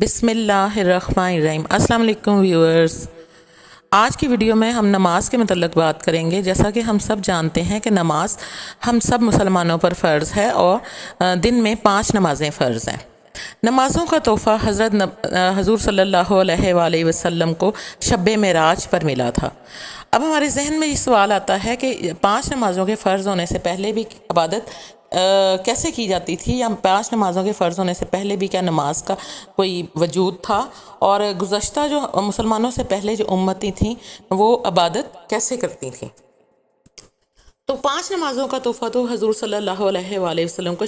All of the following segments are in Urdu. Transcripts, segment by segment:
بسم اللہ الرحمن الرحیم۔ السلام علیکم ویورز، آج کی ویڈیو میں ہم نماز کے متعلق بات کریں گے۔ جیسا کہ ہم سب جانتے ہیں کہ نماز ہم سب مسلمانوں پر فرض ہے اور دن میں 5 نمازیں فرض ہیں۔ نمازوں کا تحفہ حضور صلی اللہ علیہ وآلہ وسلم کو شب معراج پر ملا تھا۔ اب ہمارے ذہن میں یہ سوال آتا ہے کہ 5 نمازوں کے فرض ہونے سے پہلے بھی عبادت کیسے کی جاتی تھی، یا 5 نمازوں کے فرض ہونے سے پہلے بھی کیا نماز کا کوئی وجود تھا، اور گزشتہ جو مسلمانوں سے پہلے جو امتی تھیں وہ عبادت کیسے کرتی تھیں۔ تو 5 نمازوں کا تحفہ تو حضور صلی اللہ علیہ وآلہ وسلم کو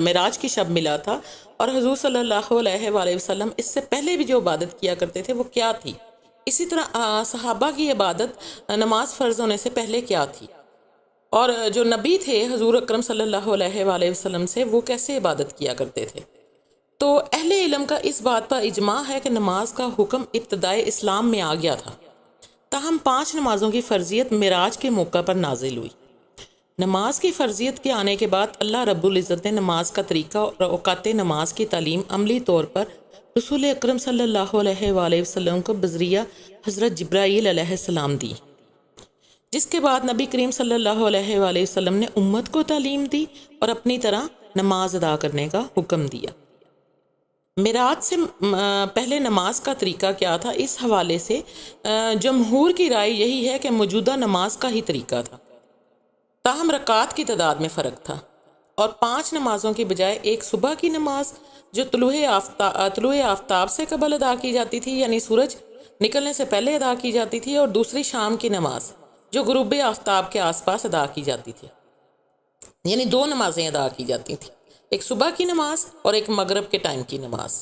معراج کی شب ملا تھا، اور حضور صلی اللہ علیہ وآلہ وسلم اس سے پہلے بھی جو عبادت کیا کرتے تھے وہ کیا تھی۔ اسی طرح صحابہ کی عبادت نماز فرض ہونے سے پہلے کیا تھی، اور جو نبی تھے حضور اکرم صلی اللہ علیہ وآلہ وسلم سے وہ کیسے عبادت کیا کرتے تھے۔ تو اہل علم کا اس بات پر اجماع ہے کہ نماز کا حکم ابتدائے اسلام میں آ گیا تھا، تاہم 5 نمازوں کی فرضیت معراج کے موقع پر نازل ہوئی۔ نماز کی فرضیت کے آنے کے بعد اللہ رب العزت نے نماز کا طریقہ اور اوقات نماز کی تعلیم عملی طور پر رسول اکرم صلی اللہ علیہ وآلہ وسلم کو بذریعہ حضرت جبرائیل علیہ السلام دی، جس کے بعد نبی کریم صلی اللہ علیہ وآلہ وسلم نے امت کو تعلیم دی اور اپنی طرح نماز ادا کرنے کا حکم دیا۔ معراج سے پہلے نماز کا طریقہ کیا تھا، اس حوالے سے جمہور کی رائے یہی ہے کہ موجودہ نماز کا ہی طریقہ تھا، تاہم رکعات کی تعداد میں فرق تھا، اور 5 نمازوں کی بجائے ایک صبح کی نماز جو طلوع آفتاب سے قبل ادا کی جاتی تھی، یعنی سورج نکلنے سے پہلے ادا کی جاتی تھی، اور دوسری شام کی نماز جو غروب آفتاب کے آس پاس ادا کی جاتی تھی، یعنی 2 نمازیں ادا کی جاتی تھیں، ایک صبح کی نماز اور ایک مغرب کے ٹائم کی نماز۔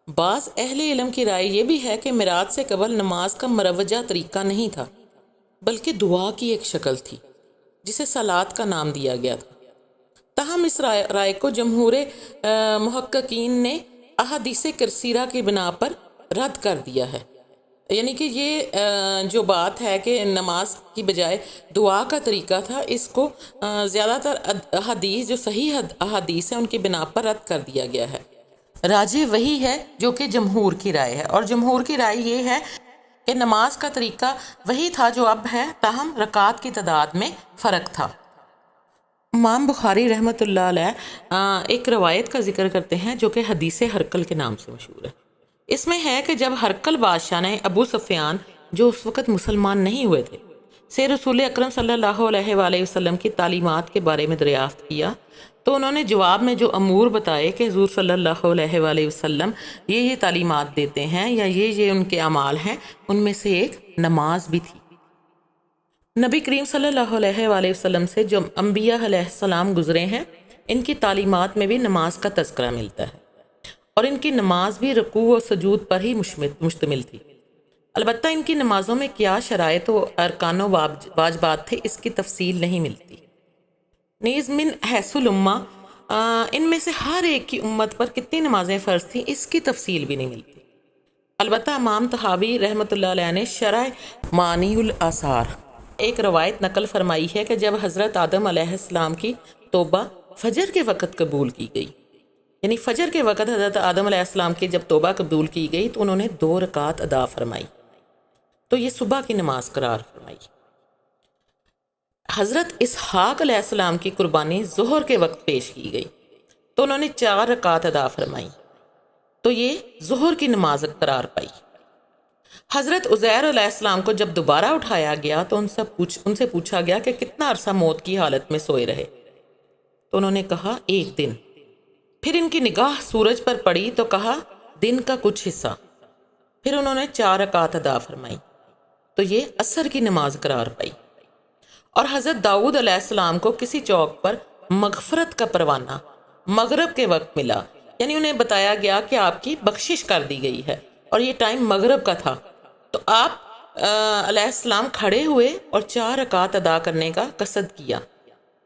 بعض اہل علم کی رائے یہ بھی ہے کہ معراج سے قبل نماز کا مروجہ طریقہ نہیں تھا، بلکہ دعا کی ایک شکل تھی جسے صلاۃ کا نام دیا گیا تھا، تاہم اس رائے کو جمہور محققین نے احادیث کثیرہ کی بنا پر رد کر دیا ہے، یعنی کہ یہ جو بات ہے کہ نماز کی بجائے دعا کا طریقہ تھا، اس کو زیادہ تر احادیث جو صحیح احادیث ہیں ان کی بنا پر رد کر دیا گیا ہے۔ راجح وہی ہے جو کہ جمہور کی رائے ہے، اور جمہور کی رائے یہ ہے کہ نماز کا طریقہ وہی تھا جو اب ہے، تاہم رکعات کی تعداد میں فرق تھا۔ امام بخاری رحمۃ اللہ علیہ ایک روایت کا ذکر کرتے ہیں جو کہ حدیث ہرقل کے نام سے مشہور ہے۔ اس میں ہے کہ جب ہرقل بادشاہ نے ابو سفیان جو اس وقت مسلمان نہیں ہوئے تھے سے رسول اکرم صلی اللہ علیہ وآلہ وسلم کی تعلیمات کے بارے میں دریافت کیا، تو انہوں نے جواب میں جو امور بتائے کہ حضور صلی اللہ علیہ وآلہ وسلم یہ تعلیمات دیتے ہیں یا یہ ان کے اعمال ہیں، ان میں سے ایک نماز بھی تھی۔ نبی کریم صلی اللہ علیہ وآلہ وسلم سے جو انبیاء علیہ السلام گزرے ہیں، ان کی تعلیمات میں بھی نماز کا تذکرہ ملتا ہے، اور ان کی نماز بھی رکوع و سجود پر ہی مشتمل تھی۔ البتہ ان کی نمازوں میں کیا شرائط و ارکان و واجبات تھے، اس کی تفصیل نہیں ملتی۔ نیز من حیث الامہ ان میں سے ہر ایک کی امت پر کتنی نمازیں فرض تھیں، اس کی تفصیل بھی نہیں ملتی۔ البتہ امام طحاوی رحمۃ اللہ علیہ نے شرح معانی الآثار ایک روایت نقل فرمائی ہے کہ جب حضرت آدم علیہ السلام کی توبہ فجر کے وقت قبول کی گئی، یعنی فجر کے وقت حضرت آدم علیہ السلام کی جب توبہ قبول کی گئی تو انہوں نے 2 رکعات ادا فرمائی، تو یہ صبح کی نماز قرار فرمائی۔ حضرت اسحاق علیہ السلام کی قربانی ظہر کے وقت پیش کی گئی تو انہوں نے 4 رکعات ادا فرمائی، تو یہ ظہر کی نماز قرار پائی۔ حضرت عزیر علیہ السلام کو جب دوبارہ اٹھایا گیا تو ان سے پوچھا گیا کہ کتنا عرصہ موت کی حالت میں سوئے رہے، تو انہوں نے کہا 1 دن۔ پھر ان کی نگاہ سورج پر پڑی تو کہا دن کا کچھ حصہ، پھر انہوں نے 4 رکعات ادا فرمائی، تو یہ عصر کی نماز قرار پائی۔ اور حضرت داؤد علیہ السلام کو کسی چوک پر مغفرت کا پروانہ مغرب کے وقت ملا، یعنی انہیں بتایا گیا کہ آپ کی بخشش کر دی گئی ہے، اور یہ ٹائم مغرب کا تھا، تو آپ علیہ السلام کھڑے ہوئے اور 4 رکعات ادا کرنے کا قصد کیا،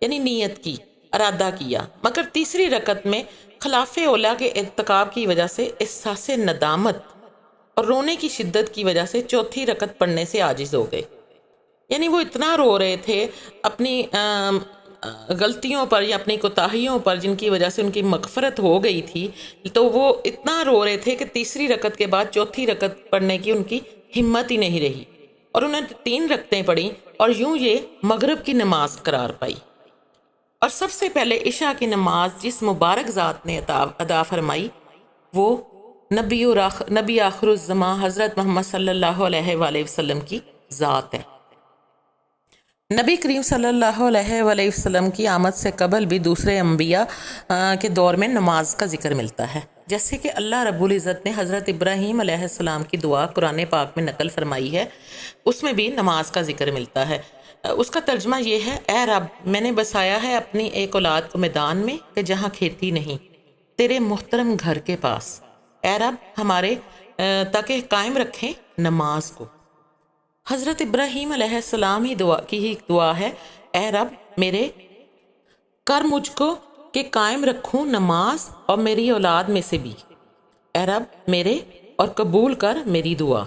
یعنی نیت کی، ارادہ کیا، مگر تیسری رکعت میں خلاف اولیٰ کے ارتکاب کی وجہ سے احساس ندامت اور رونے کی شدت کی وجہ سے چوتھی رکعت پڑھنے سے عاجز ہو گئے، یعنی وہ اتنا رو رہے تھے اپنی غلطیوں پر یا اپنی کوتاہیوں پر جن کی وجہ سے ان کی مغفرت ہو گئی تھی، تو وہ اتنا رو رہے تھے کہ تیسری رکعت کے بعد چوتھی رکعت پڑھنے کی ان کی ہمت ہی نہیں رہی، اور انہوں نے 3 رکعتیں پڑھیں اور یوں یہ مغرب کی نماز قرار پائی۔ اور سب سے پہلے عشاء کی نماز جس مبارک ذات نے ادا فرمائی وہ نبی آخر الزماں حضرت محمد صلی اللہ علیہ وآلہ وسلم کی ذات ہے۔ نبی کریم صلی اللہ علیہ وآلہ وسلم کی آمد سے قبل بھی دوسرے انبیاء کے دور میں نماز کا ذکر ملتا ہے، جیسے کہ اللہ رب العزت نے حضرت ابراہیم علیہ السلام کی دعا قرآن پاک میں نقل فرمائی ہے، اس میں بھی نماز کا ذکر ملتا ہے۔ اس کا ترجمہ یہ ہے: اے رب، میں نے بسایا ہے اپنی ایک اولاد کو میدان میں کہ جہاں کھیتی نہیں، تیرے محترم گھر کے پاس، اے رب ہمارے تاکہ قائم رکھیں نماز کو۔ حضرت ابراہیم علیہ السلام کی دعا ہے: اے رب میرے کر مجھ کو کہ قائم رکھوں نماز اور میری اولاد میں سے بھی، اے رب میرے اور قبول کر میری دعا۔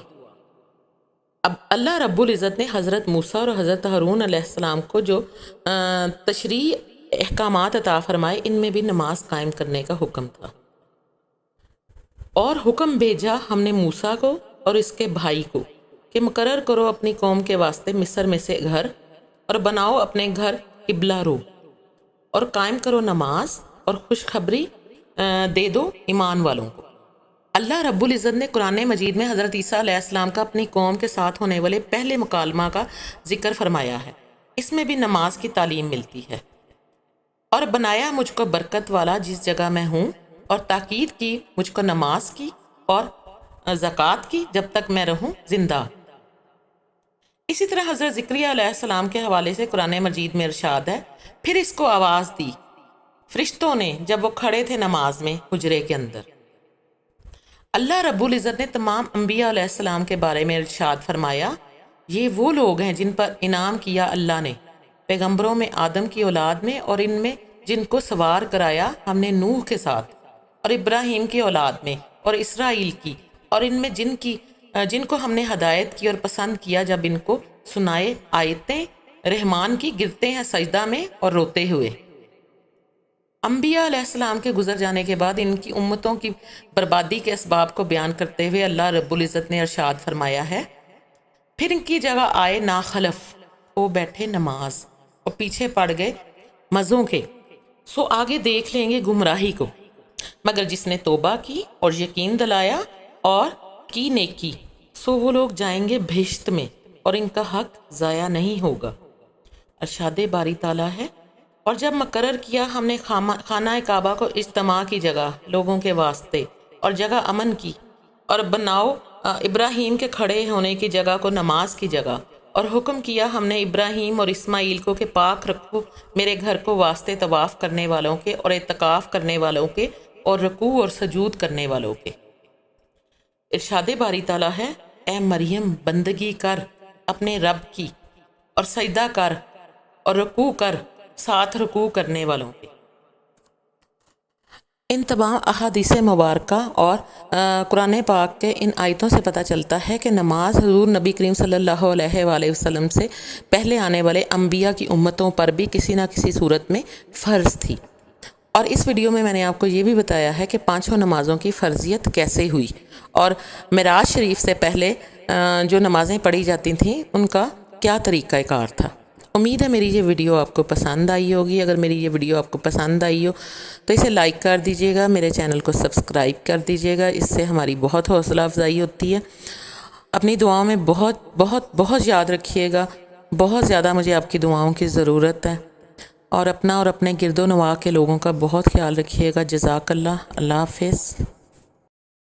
اب اللہ رب العزت نے حضرت موسیٰ اور حضرت ہارون علیہ السلام کو جو تشریعی احکامات عطا فرمائے، ان میں بھی نماز قائم کرنے کا حکم تھا، اور حکم بھیجا ہم نے موسیٰ کو اور اس کے بھائی کو کہ مقرر کرو اپنی قوم کے واسطے مصر میں سے گھر، اور بناؤ اپنے گھر قبلہ رو، اور قائم کرو نماز، اور خوشخبری دے دو ایمان والوں کو۔ اللہ رب العزت نے قرآن مجید میں حضرت عیسیٰ علیہ السلام کا اپنی قوم کے ساتھ ہونے والے پہلے مکالمہ کا ذکر فرمایا ہے، اس میں بھی نماز کی تعلیم ملتی ہے۔ اور بنایا مجھ کو برکت والا جس جگہ میں ہوں، اور تاکید کی مجھ کو نماز کی اور زکوٰۃ کی جب تک میں رہوں زندہ۔ اسی طرح حضرت زکریا علیہ السلام کے حوالے سے قرآن مجید میں ارشاد ہے: پھر اس کو آواز دی فرشتوں نے جب وہ کھڑے تھے نماز میں حجرے کے اندر۔ اللہ رب العزت نے تمام انبیاء علیہ السلام کے بارے میں ارشاد فرمایا: یہ وہ لوگ ہیں جن پر انعام کیا اللہ نے، پیغمبروں میں آدم کی اولاد میں، اور ان میں جن کو سوار کرایا ہم نے نوح کے ساتھ، اور ابراہیم کی اولاد میں، اور اسرائیل کی، اور ان میں جن کو ہم نے ہدایت کی اور پسند کیا جب ان کو سنائے آیتیں رحمان کی گرتے ہیں سجدہ میں اور روتے ہوئے۔ انبیاء علیہ السلام کے گزر جانے کے بعد ان کی امتوں کی بربادی کے اسباب کو بیان کرتے ہوئے اللہ رب العزت نے ارشاد فرمایا ہے: پھر ان کی جگہ آئے ناخلف، وہ بیٹھے نماز اور پیچھے پڑ گئے مزوں کے، سو آگے دیکھ لیں گے گمراہی کو، مگر جس نے توبہ کی اور یقین دلایا اور کی نیکی، سو وہ لوگ جائیں گے بہشت میں، اور ان کا حق ضائع نہیں ہوگا۔ ارشاد باری تعالیٰ ہے: اور جب مقرر کیا ہم نے خانہ کعبہ کو اجتماع کی جگہ لوگوں کے واسطے اور جگہ امن کی، اور بناؤ ابراہیم کے کھڑے ہونے کی جگہ کو نماز کی جگہ، اور حکم کیا ہم نے ابراہیم اور اسماعیل کو کہ پاک رکھو میرے گھر کو واسطے طواف کرنے والوں کے اور اعتکاف کرنے والوں کے اور رکوع اور سجود کرنے والوں کے۔ ارشاد باری تعالیٰ ہے: اے مریم بندگی کر اپنے رب کی، اور سجدہ کر اور رکوع کر ساتھ رکوع کرنے والوں کے۔ ان تمام احادیث مبارکہ اور قرآن پاک کے ان آیتوں سے پتہ چلتا ہے کہ نماز حضور نبی کریم صلی اللہ علیہ وآلہ وسلم سے پہلے آنے والے انبیاء کی امتوں پر بھی کسی نہ کسی صورت میں فرض تھی۔ اور اس ویڈیو میں نے آپ کو یہ بھی بتایا ہے کہ 5 نمازوں کی فرضیت کیسے ہوئی، اور معراج شریف سے پہلے جو نمازیں پڑھی جاتی تھیں ان کا کیا طریقہ کار تھا۔ امید ہے میری یہ ویڈیو آپ کو پسند آئی ہوگی۔ اگر میری یہ ویڈیو آپ کو پسند آئی ہو تو اسے لائک کر دیجیے گا، میرے چینل کو سبسکرائب کر دیجیے گا، اس سے ہماری بہت حوصلہ افزائی ہوتی ہے۔ اپنی دعاؤں میں بہت بہت بہت یاد رکھیے گا، بہت زیادہ مجھے آپ کی دعاؤں کی ضرورت ہے، اور اپنا اور اپنے گرد و نواح کے لوگوں کا بہت خیال رکھیے گا۔ جزاک اللہ۔ اللہ حافظ۔